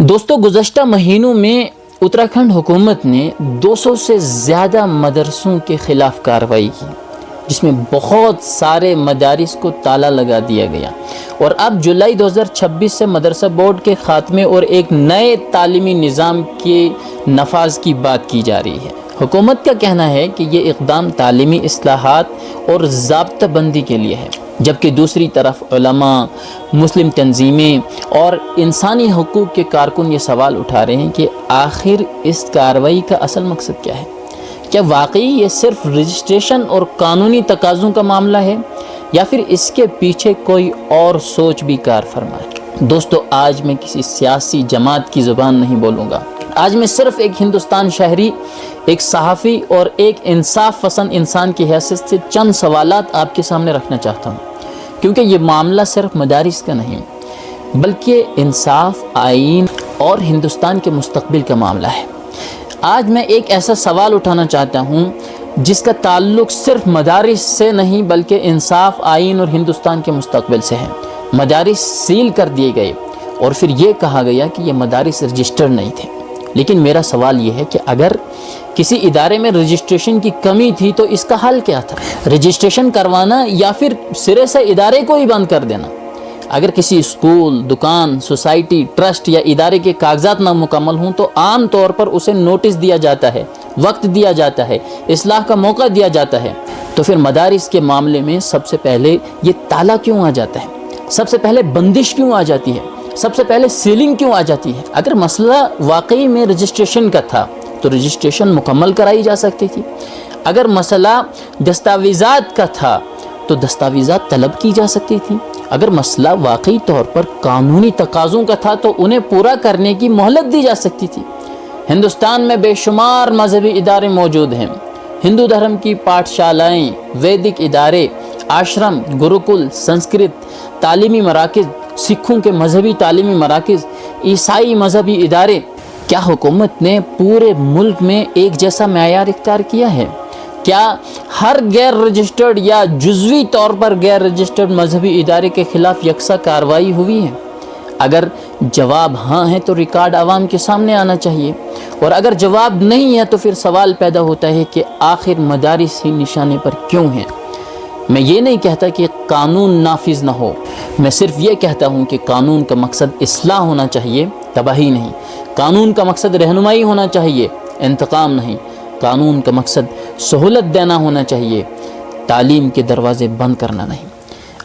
دوستو، گزشتہ مہینوں میں اتراکھنڈ حکومت نے 200 سے زیادہ مدرسوں کے خلاف کارروائی کی، جس میں بہت سارے مدارس کو تالا لگا دیا گیا، اور اب جولائی 2026 سے مدرسہ بورڈ کے خاتمے اور ایک نئے تعلیمی نظام کے نفاذ کی بات کی جا رہی ہے۔ حکومت کا کہنا ہے کہ یہ اقدام تعلیمی اصلاحات اور ضابطہ بندی کے لیے ہے، جبکہ دوسری طرف علماء، مسلم تنظیمیں اور انسانی حقوق کے کارکن یہ سوال اٹھا رہے ہیں کہ آخر اس کارروائی کا اصل مقصد کیا ہے؟ کیا واقعی یہ صرف رجسٹریشن اور قانونی تقاضوں کا معاملہ ہے، یا پھر اس کے پیچھے کوئی اور سوچ بھی کار فرما ہے؟ دوستو، آج میں کسی سیاسی جماعت کی زبان نہیں بولوں گا۔ آج میں صرف ایک ہندوستان شہری، ایک صحافی اور ایک انصاف پسند انسان کی حیثیت سے چند سوالات آپ کے سامنے رکھنا چاہتا ہوں، کیونکہ یہ معاملہ صرف مدارس کا نہیں بلکہ انصاف، آئین اور ہندوستان کے مستقبل کا معاملہ ہے۔ آج میں ایک ایسا سوال اٹھانا چاہتا ہوں جس کا تعلق صرف مدارس سے نہیں بلکہ انصاف، آئین اور ہندوستان کے مستقبل سے ہے۔ مدارس سیل کر دیے گئے اور پھر یہ کہا گیا کہ یہ مدارس رجسٹرڈ نہیں تھے، لیکن میرا سوال یہ ہے کہ اگر کسی ادارے میں رجسٹریشن کی کمی تھی تو اس کا حل کیا تھا؟ رجسٹریشن کروانا یا پھر سرے سے ادارے کو ہی بند کر دینا؟ اگر کسی اسکول، دکان، سوسائٹی، ٹرسٹ یا ادارے کے کاغذات نامکمل ہوں تو عام طور پر اسے نوٹس دیا جاتا ہے، وقت دیا جاتا ہے، اصلاح کا موقع دیا جاتا ہے۔ تو پھر مدارس کے معاملے میں سب سے پہلے یہ تالا کیوں آ جاتا ہے؟ سب سے پہلے بندش کیوں آ جاتی ہے؟ سب سے پہلے سیلنگ کیوں آ جاتی ہے؟ اگر مسئلہ واقعی میں رجسٹریشن کا تھا تو رجسٹریشن مکمل کرائی جا سکتی تھی۔ اگر مسئلہ دستاویزات کا تھا تو دستاویزات طلب کی جا سکتی تھی۔ اگر مسئلہ واقعی طور پر قانونی تقاضوں کا تھا تو انہیں پورا کرنے کی مہلت دی جا سکتی تھی۔ ہندوستان میں بے شمار مذہبی ادارے موجود ہیں۔ ہندو دھرم کی پاٹھ شالائیں، ویدک ادارے، آشرم، گروکل، سنسکرت تعلیمی مراکز، سکھوں کے مذہبی تعلیمی مراکز، عیسائی مذہبی ادارے۔ کیا حکومت نے پورے ملک میں ایک جیسا معیار اختیار کیا ہے؟ کیا ہر غیر رجسٹرڈ یا جزوی طور پر غیر رجسٹرڈ مذہبی ادارے کے خلاف یکساں کارروائی ہوئی ہے؟ اگر جواب ہاں ہے تو ریکارڈ عوام کے سامنے آنا چاہیے، اور اگر جواب نہیں ہے تو پھر سوال پیدا ہوتا ہے کہ آخر مدارس ہی نشانے پر کیوں ہیں؟ میں یہ نہیں کہتا کہ قانون نافذ نہ ہو، میں صرف یہ کہتا ہوں کہ قانون کا مقصد اصلاح ہونا چاہیے، تباہی نہیں۔ قانون کا مقصد رہنمائی ہونا چاہیے، انتقام نہیں۔ قانون کا مقصد سہولت دینا ہونا چاہیے، تعلیم کے دروازے بند کرنا نہیں۔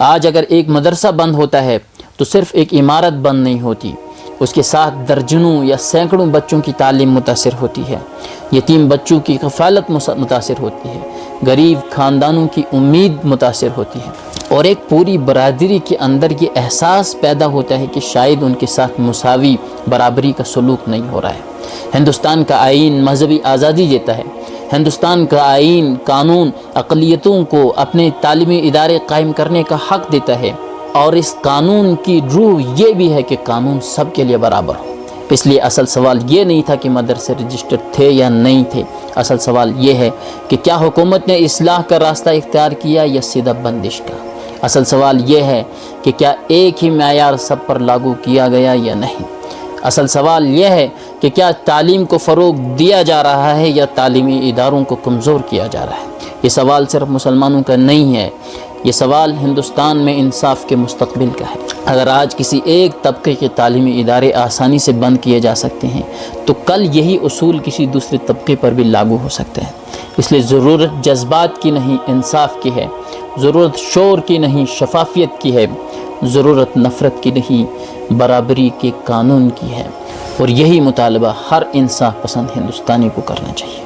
آج اگر ایک مدرسہ بند ہوتا ہے تو صرف ایک عمارت بند نہیں ہوتی، اس کے ساتھ درجنوں یا سینکڑوں بچوں کی تعلیم متاثر ہوتی ہے، یتیم بچوں کی کفالت متاثر ہوتی ہے، غریب خاندانوں کی امید متاثر ہوتی ہے، اور ایک پوری برادری کے اندر یہ احساس پیدا ہوتا ہے کہ شاید ان کے ساتھ مساوی برابری کا سلوک نہیں ہو رہا ہے۔ ہندوستان کا آئین مذہبی آزادی دیتا ہے۔ ہندوستان کا آئین، قانون اقلیتوں کو اپنے تعلیمی ادارے قائم کرنے کا حق دیتا ہے، اور اس قانون کی روح یہ بھی ہے کہ قانون سب کے لیے برابر ہو۔ اس لیے اصل سوال یہ نہیں تھا کہ مدرسے رجسٹرڈ تھے یا نہیں تھے، اصل سوال یہ ہے کہ کیا حکومت نے اصلاح کا راستہ اختیار کیا یا سیدھا بندش کا؟ اصل سوال یہ ہے کہ کیا ایک ہی معیار سب پر لاگو کیا گیا یا نہیں؟ اصل سوال یہ ہے کہ کیا تعلیم کو فروغ دیا جا رہا ہے یا تعلیمی اداروں کو کمزور کیا جا رہا ہے؟ یہ سوال صرف مسلمانوں کا نہیں ہے، یہ سوال ہندوستان میں انصاف کے مستقبل کا ہے۔ اگر آج کسی ایک طبقے کے تعلیمی ادارے آسانی سے بند کیے جا سکتے ہیں تو کل یہی اصول کسی دوسرے طبقے پر بھی لاگو ہو سکتے ہیں۔ اس لیے ضرورت جذبات کی نہیں، انصاف کی ہے۔ ضرورت شور کی نہیں، شفافیت کی ہے۔ ضرورت نفرت کی نہیں، برابری کے قانون کی ہے، اور یہی مطالبہ ہر انصاف پسند ہندوستانی کو کرنا چاہیے۔